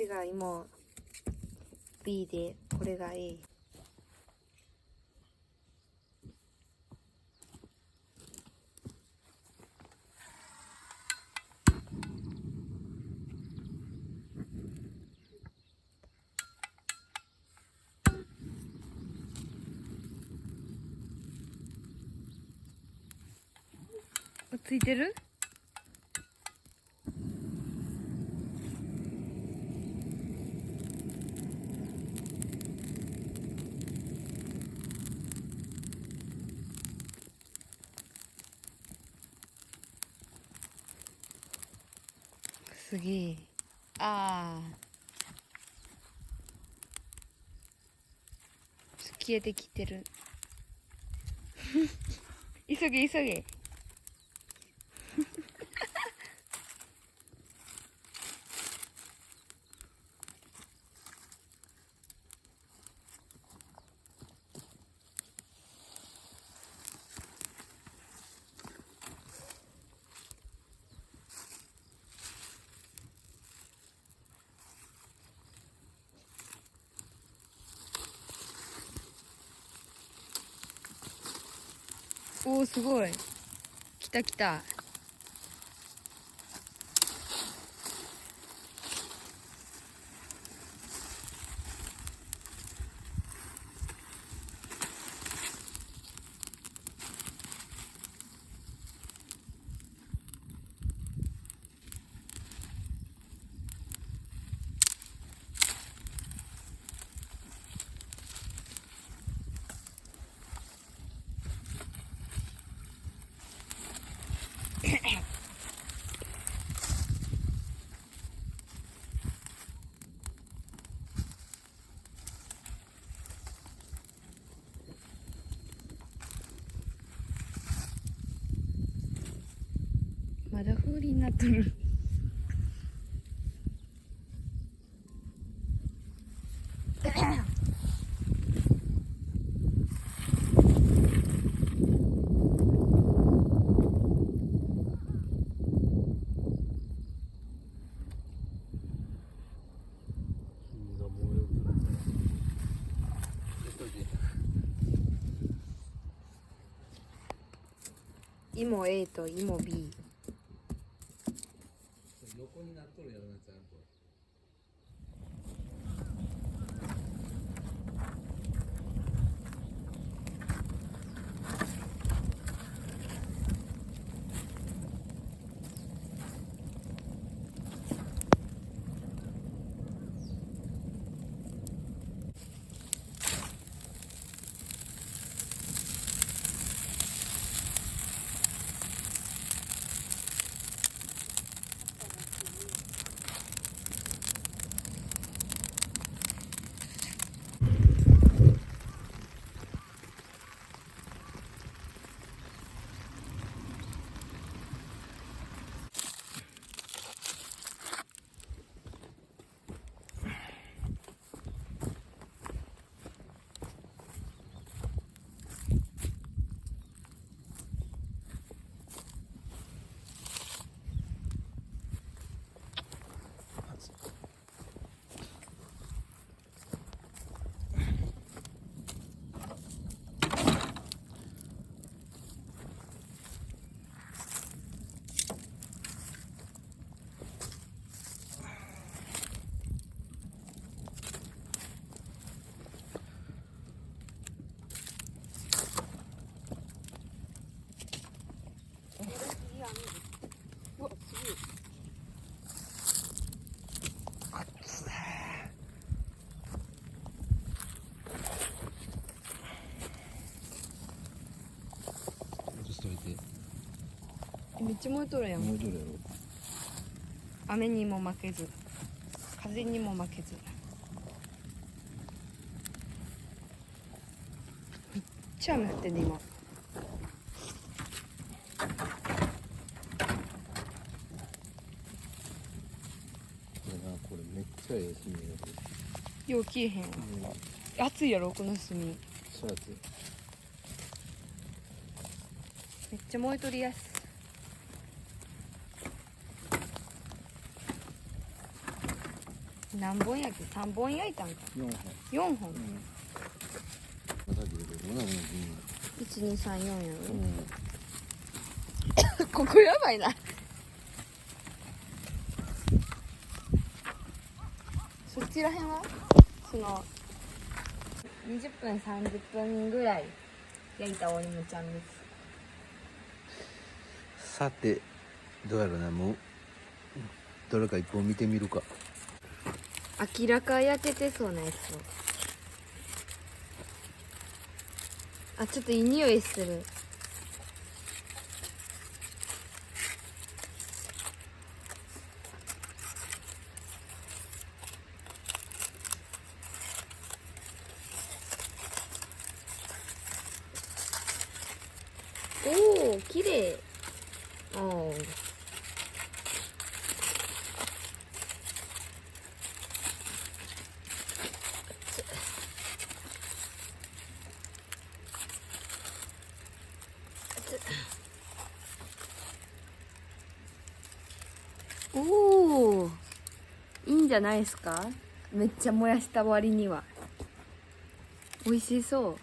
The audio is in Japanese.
ちが今 B でこれが A。ついてる？すげえ。ああ。消えてきてる。急げ急げ。おお、すごい。来た来た。まだ風鈴になっとる。イモ A とイモ B。横になっとるやろな、ちゃんと。うわ、すごい。落としといて。めっちゃ燃えとるやん。燃えとるやろ。雨にも負けず、風にも負けず。めっちゃ雨降ってんね、今。これめっちゃええ炭やこよう消えへんわ。れ。暑いやろ、この炭。シャツ。めっちゃ燃えとりやす。何本焼き3本焼いたんか。4本。 4本。また切れてるな、1234やろ、うん。ここやばいな。そちらへんはその20分30分ぐらい焼いたお芋ちゃんです。さて、どうやろな、もうどれか一本見てみるか。明らか焼けてそうなやつを。あ、ちょっといい匂いする。おお、綺麗。おお。おお、いいんじゃないですか。めっちゃ燃やした割には美味しそう。